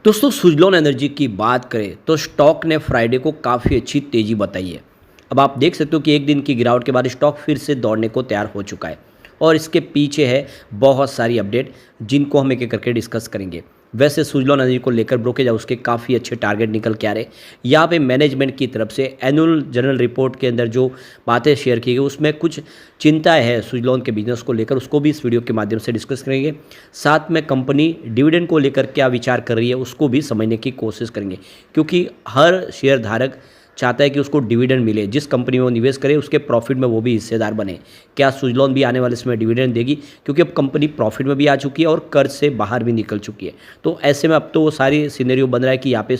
दोस्तों सुजलॉन एनर्जी की बात करें तो स्टॉक ने फ्राइडे को काफ़ी अच्छी तेज़ी बताई है। अब आप देख सकते हो कि एक दिन की गिरावट के बाद स्टॉक फिर से दौड़ने को तैयार हो चुका है और इसके पीछे है बहुत सारी अपडेट जिनको हम एक-एक करके डिस्कस करेंगे। वैसे सुजलॉन एनर्जी को लेकर ब्रोकेज हाउस के काफ़ी अच्छे टारगेट निकल के आ रहे। यहाँ पे मैनेजमेंट की तरफ से एनुअल जनरल रिपोर्ट के अंदर जो बातें शेयर की गई उसमें कुछ चिंताएं है सुजलॉन के बिजनेस को लेकर, उसको भी इस वीडियो के माध्यम से डिस्कस करेंगे। साथ में कंपनी डिविडेंड को लेकर क्या विचार कर रही है उसको भी समझने की कोशिश करेंगे, क्योंकि हर शेयर धारक चाहता है कि उसको डिविडेंड मिले, जिस कंपनी में वो निवेश करे उसके प्रॉफिट में वो भी हिस्सेदार बने। क्या सुजलॉन भी आने वाले समय डिविडेंड देगी, क्योंकि अब कंपनी प्रॉफिट में भी आ चुकी है और कर्ज से बाहर भी निकल चुकी है। तो ऐसे में अब तो वो सारी सिनेरियो बन रहा है कि यहाँ पे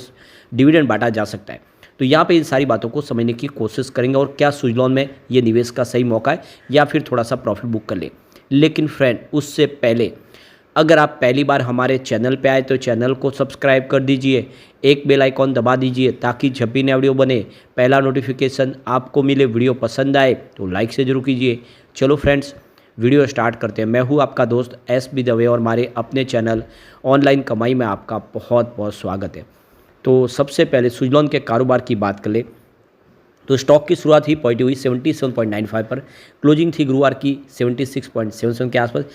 डिविडेंड बांटा जा सकता है। तो यहाँ पे इन सारी बातों को समझने की कोशिश करेंगे और क्या सुजलॉन में ये निवेश का सही मौका है या फिर थोड़ा सा प्रॉफिट बुक कर ले। लेकिन फ्रेंड, उससे पहले अगर आप पहली बार हमारे चैनल पे आए तो चैनल को सब्सक्राइब कर दीजिए, एक बेल आइकॉन दबा दीजिए ताकि जब भी नया वीडियो बने पहला नोटिफिकेशन आपको मिले। वीडियो पसंद आए तो लाइक से जरूर कीजिए। चलो फ्रेंड्स, वीडियो स्टार्ट करते हैं। मैं हूँ आपका दोस्त एस.बी. दवे और हमारे अपने चैनल ऑनलाइन कमाई में आपका बहुत बहुत स्वागत है। तो सबसे पहले सुजलॉन के कारोबार की बात कर ले तो स्टॉक की शुरुआत ही पॉजिटिव हुई 77.95 पर, क्लोजिंग थी गुरुवार की 76.77 के आसपास।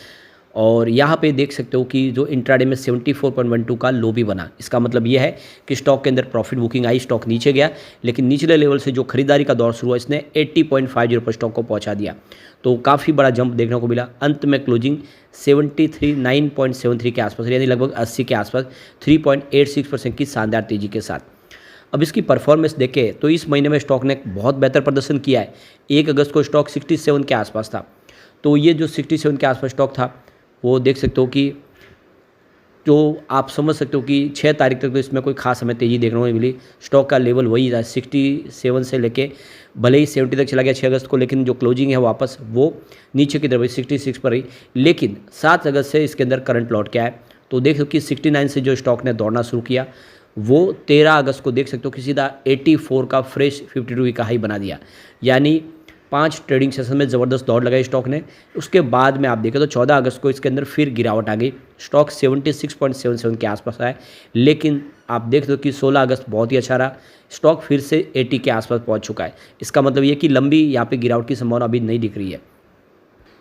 और यहाँ पे देख सकते हो कि जो इंट्राडे में 74.12 का लो भी बना। इसका मतलब ये है कि स्टॉक के अंदर प्रॉफिट बुकिंग आई, स्टॉक नीचे गया, लेकिन निचले लेवल से जो खरीदारी का दौर शुरू हुआ इसने 80.50 पर स्टॉक को पहुंचा दिया। तो काफ़ी बड़ा जंप देखने को मिला। अंत में क्लोजिंग 79.73 के आसपास, यानी लगभग 80 के आसपास 3.86% की शानदार तेजी के साथ। अब इसकी परफॉर्मेंस देखें तो इस महीने में स्टॉक ने बहुत बेहतर प्रदर्शन किया है। 1 अगस्त को स्टॉक 67 के आसपास था। तो ये जो 67 के आसपास स्टॉक था वो देख सकते हो कि जो आप समझ सकते हो कि 6 तारीख तक तो इसमें कोई खास हमें तेज़ी देखने को नहीं मिली। स्टॉक का लेवल वही था 67 से लेके भले ही 70 तक चला गया 6 अगस्त को, लेकिन जो क्लोजिंग है वापस वो नीचे की तरफ 66 पर रही। लेकिन 7 अगस्त से इसके अंदर करंट लौट के आया। तो देख सकते हो कि 69 से जो स्टॉक ने दौड़ना शुरू किया वो 13 अगस्त को देख सकते हो कि सीधा 84 का फ्रेश 52 वीक का हाई बना दिया। यानी 5 ट्रेडिंग सेशन में ज़बरदस्त दौड़ लगाई स्टॉक ने। उसके बाद में आप देखें तो 14 अगस्त को इसके अंदर फिर गिरावट आ गई। स्टॉक 76.77 के आसपास आया, लेकिन आप देख दो कि 16 अगस्त बहुत ही अच्छा रहा। स्टॉक फिर से 80 के आसपास पहुंच चुका है। इसका मतलब ये कि लंबी यहाँ पे गिरावट की संभावना अभी नहीं दिख रही है।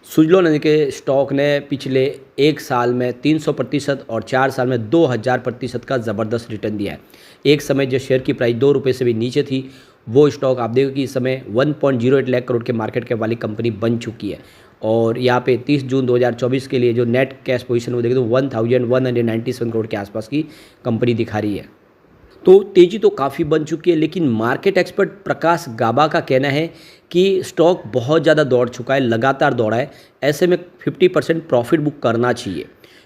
सुजलॉन एनर्जी के स्टॉक ने पिछले 1 साल में 300% और 4 साल में 2000% का ज़बरदस्त रिटर्न दिया है। एक समय जो शेयर की प्राइस 2 रुपये से भी नीचे थी, वो स्टॉक आप देखो कि इस समय 1.08 लाख करोड़ के मार्केट कैप वाली कंपनी बन चुकी है। और यहाँ पे 30 जून 2024 के लिए जो नेट कैश पोजीशन वो देखें तो 1197 करोड़ के आसपास की कंपनी दिखा रही है। तो तेज़ी तो काफ़ी बन चुकी है, लेकिन मार्केट एक्सपर्ट प्रकाश गाबा का कहना है कि स्टॉक बहुत ज़्यादा दौड़ चुका है, लगातार दौड़ा है। ऐसे में 50% प्रॉफिट बुक करना चाहिए।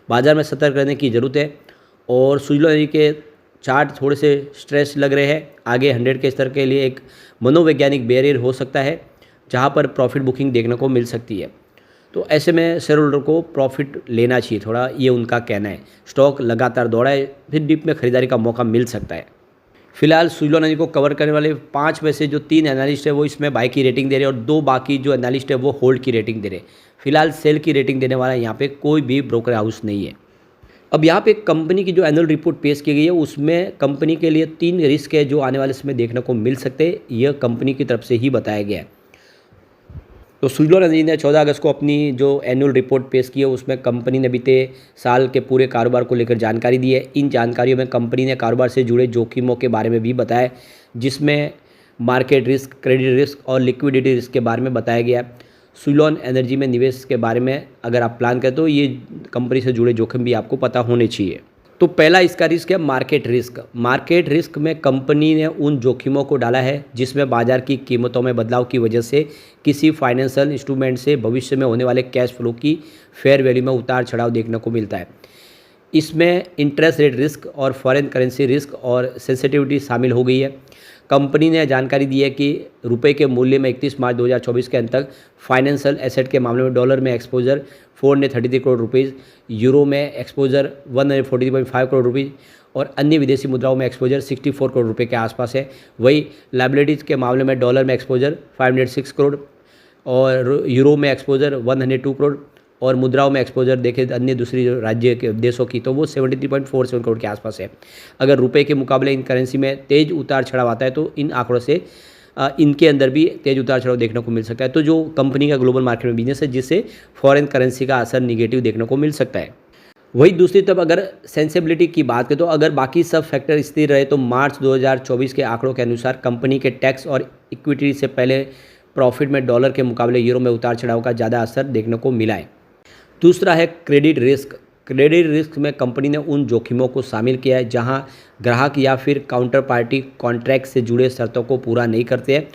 बाजार में सतर्क रहने की ज़रूरत है। और सुजलॉन एनर्जी के चार्ट थोड़े से स्ट्रेस लग रहे हैं। आगे 100 के स्तर के लिए एक मनोवैज्ञानिक बैरियर हो सकता है जहां पर प्रॉफिट बुकिंग देखने को मिल सकती है। तो ऐसे में शेयर होल्डर को प्रॉफिट लेना चाहिए थोड़ा, ये उनका कहना है। स्टॉक लगातार दौड़ा है, फिर डिप में खरीदारी का मौका मिल सकता है। फिलहाल सुजलॉन एनर्जी को कवर करने वाले 5 में से जो 3 एनालिस्ट है वो इसमें बाय की रेटिंग दे रहे हैं और 2 बाकी जो एनालिस्ट है वो होल्ड की रेटिंग दे रहे हैं। फिलहाल सेल की रेटिंग देने वाला यहाँ पे कोई भी ब्रोकर हाउस नहीं है। अब यहाँ पे कंपनी की जो एनुअल रिपोर्ट पेश की गई है उसमें कंपनी के लिए 3 रिस्क है जो आने वाले समय देखने को मिल सकते हैं। यह कंपनी की तरफ से ही बताया गया है। तो सुजलॉन एनर्जी ने 14 अगस्त को अपनी जो एनुअल रिपोर्ट पेश की है उसमें कंपनी ने बीते साल के पूरे कारोबार को लेकर जानकारी दी है। इन जानकारियों में कंपनी ने कारोबार से जुड़े जोखिमों के बारे में भी बताया, जिसमें मार्केट रिस्क, क्रेडिट रिस्क और लिक्विडिटी रिस्क के बारे में बताया गया है। सुजलॉन एनर्जी में निवेश के बारे में अगर आप प्लान करें तो ये कंपनी से जुड़े जोखिम भी आपको पता होने चाहिए। तो पहला इसका रिस्क है मार्केट रिस्क। मार्केट रिस्क में कंपनी ने उन जोखिमों को डाला है जिसमें बाजार की कीमतों में बदलाव की वजह से किसी फाइनेंशियल इंस्ट्रूमेंट से भविष्य में होने वाले कैश फ्लो की फेयर वैल्यू में उतार चढ़ाव देखने को मिलता है। इसमें इंटरेस्ट रेट रिस्क और फॉरेन करेंसी रिस्क और सेंसिटिविटी शामिल हो गई है। कंपनी ने जानकारी दी है कि रुपए के मूल्य में 31 मार्च 2024 के अंत तक फाइनेंशियल एसेट के मामले में डॉलर में एक्सपोजर 433 करोड़ रुपीज़, यूरो में एक्सपोजर 143.5 करोड़ रुपीज़ और अन्य विदेशी मुद्राओं में एक्सपोजर 64 करोड़ रुपए के आसपास है। वही लायबिलिटीज़ के मामले में डॉलर में एक्सपोजर 506 करोड़ और यूरो में एक्सपोजर 102 करोड़ और मुद्राओं में एक्सपोजर देखें अन्य दूसरी राज्य के देशों की, तो वो 73.47 करोड़ के आसपास है। अगर रुपए के मुकाबले इन करेंसी में तेज उतार चढ़ाव आता है तो इन आंकड़ों से इनके अंदर भी तेज उतार चढ़ाव देखने को मिल सकता है। तो जो कंपनी का ग्लोबल मार्केट में बिजनेस है, जिससे फॉरेन करेंसी का असर निगेटिव देखने को मिल सकता है। वही दूसरी तरफ अगर सेंसिबिलिटी की बात करें तो अगर बाकी सब फैक्टर स्थिर रहे तो मार्च 2024 के आंकड़ों के अनुसार कंपनी के टैक्स और इक्विटी से पहले प्रॉफिट में डॉलर के मुकाबले यूरो में उतार चढ़ाव का ज़्यादा असर देखने को मिला है। दूसरा है क्रेडिट रिस्क। क्रेडिट रिस्क में कंपनी ने उन जोखिमों को शामिल किया है जहां ग्राहक या फिर काउंटर पार्टी कॉन्ट्रैक्ट से जुड़े शर्तों को पूरा नहीं करते हैं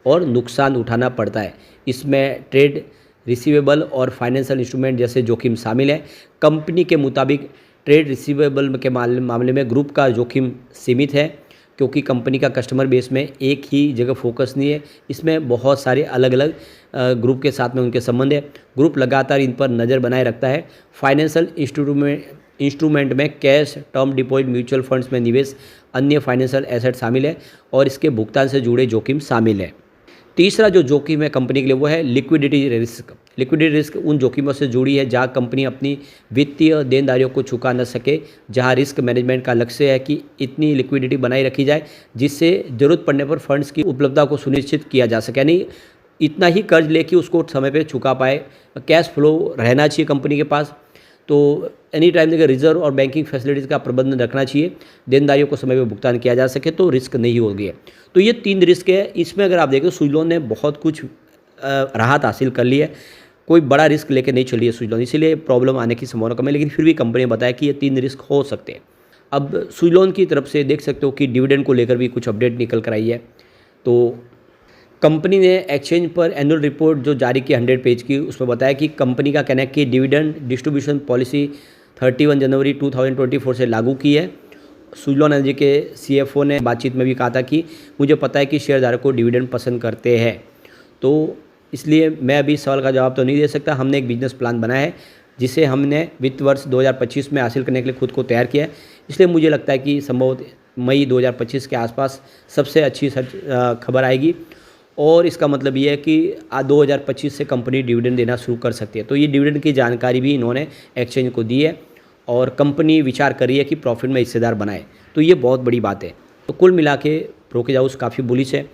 और नुकसान उठाना पड़ता है। इसमें ट्रेड रिसीवेबल और फाइनेंशियल इंस्ट्रूमेंट जैसे जोखिम शामिल है। कंपनी के मुताबिक ट्रेड रिसीवेबल के मामले में ग्रुप का जोखिम सीमित है क्योंकि कंपनी का कस्टमर बेस में एक ही जगह फोकस नहीं है, इसमें बहुत सारे अलग अलग ग्रुप के साथ में उनके संबंध है। ग्रुप लगातार इन पर नज़र बनाए रखता है। फाइनेंशियल इंस्ट्रूमेंट में cash, term deposit, mutual funds में निवेश, अन्य फाइनेंशियल एसेट शामिल है और इसके भुगतान से जुड़े जोखिम शामिल है। तीसरा जो जोखिम है कंपनी के लिए वो है लिक्विडिटी रिस्क। लिक्विडिटी रिस्क उन जोखिमों से जुड़ी है जहां कंपनी अपनी वित्तीय देनदारियों को चुका न सके, जहां रिस्क मैनेजमेंट का लक्ष्य है कि इतनी लिक्विडिटी बनाई रखी जाए जिससे ज़रूरत पड़ने पर फंड्स की उपलब्धता को सुनिश्चित किया जा सके, यानी इतना ही कर्ज लेके उसको समय पे चुका पाए। कैश फ्लो रहना चाहिए कंपनी के पास, तो एनी टाइम देखिए रिजर्व और बैंकिंग फैसिलिटीज़ का प्रबंधन रखना चाहिए, देनदारियों को समय पे भुगतान किया जा सके तो रिस्क नहीं होगी। तो ये 3 रिस्क है। इसमें अगर आप देखें सुज़लोन ने बहुत कुछ राहत हासिल कर ली है, कोई बड़ा रिस्क लेके नहीं चली है सुज़लोन, इसीलिए प्रॉब्लम आने की संभावना कम है, लेकिन फिर भी कंपनी ने बताया कि ये 3 रिस्क हो सकते हैं। अब सुज़लोन की तरफ से देख सकते हो कि डिविडेंड को लेकर भी कुछ अपडेट निकल कर आई है। तो कंपनी ने एक्सचेंज पर एनुअल रिपोर्ट जो जारी की 100 पेज की, उसमें बताया कि कंपनी का कहना है कि डिविडेंड डिस्ट्रीब्यूशन पॉलिसी 31 जनवरी 2024 से लागू की है। सुज़लोन एनर्जी के CFO ने बातचीत में भी कहा था कि मुझे पता है कि शेयरधारक को डिविडेंड पसंद करते हैं, तो इसलिए मैं अभी इस सवाल का जवाब तो नहीं दे सकता। हमने एक बिजनेस प्लान बनाया है जिसे हमने वित्त वर्ष 2025 में हासिल करने के लिए खुद को तैयार किया है, इसलिए मुझे लगता है कि संभवतः मई 2025 के आसपास सबसे अच्छी खबर आएगी और इसका मतलब ये है कि 2025 से कंपनी डिविडेंड देना शुरू कर सकती है। तो ये डिविडेंड की जानकारी भी इन्होंने एक्सचेंज को दी है और कंपनी विचार कर रही है कि प्रॉफिट में हिस्सेदार बनाए, तो ये बहुत बड़ी बात है। तो कुल मिला के ब्रोकेज हाउस काफ़ी बुलिश है।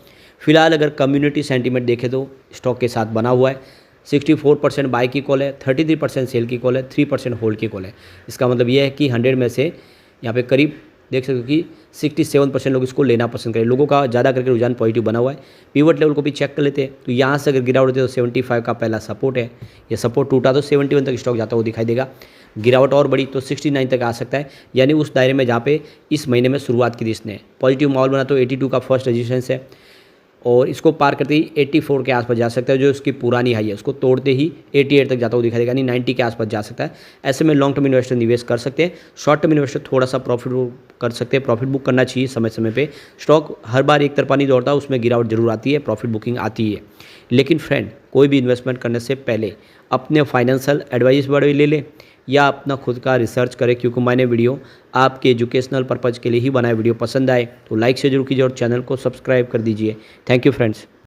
फिलहाल अगर कम्युनिटी सेंटीमेंट देखें तो स्टॉक के साथ बना हुआ है। 64% बाय की कॉल है, 33% सेल की कॉल है, 3% होल्ड की कॉल है। इसका मतलब ये है कि 100 में से यहाँ पे करीब देख सकते हो कि 67% लोग इसको लेना पसंद करें। लोगों का ज़्यादा करके रुझान पॉजिटिव बना हुआ है। पिवट लेवल को भी चेक कर लेते हैं, तो यहाँ से अगर गिरावट होती है तो 75 का पहला सपोर्ट है, ये सपोर्ट टूटा तो 71 तक स्टॉक जाता हुआ दिखाई देगा। गिरावट और बड़ी तो 69 तक आ सकता है, यानी उस दायरे में जहाँ पे इस महीने में शुरुआत की थी इसने। पॉजिटिव माहौल बना तो 82 का फर्स्ट रेजिस्टेंस है और इसको पार करते ही 84 के आसपास जा सकता है, जो इसकी पुरानी हाई है। उसको तोड़ते ही 88 तक जाता हुआ दिखाई देगा, यानी 90 के आसपास जा सकता है। ऐसे में लॉन्ग टर्म इन्वेस्टर निवेश कर सकते हैं, शॉर्ट टर्म इन्वेस्टर थोड़ा सा प्रॉफिट कर सकते हैं। प्रॉफिट बुक करना चाहिए समय समय पे। स्टॉक हर बार एक तरफा नहीं दौड़ता, उसमें गिरावट जरूर आती है, प्रॉफिट बुकिंग आती है। लेकिन फ्रेंड, कोई भी इन्वेस्टमेंट करने से पहले अपने फाइनेंशियल एडवाइस बड़े ले लें या अपना खुद का रिसर्च करें, क्योंकि मैंने वीडियो आपके एजुकेशनल पर्पज़ के लिए ही बनाया। वीडियो पसंद आए तो लाइक से जरूर कीजिए और चैनल को सब्सक्राइब कर दीजिए। Thank you friends.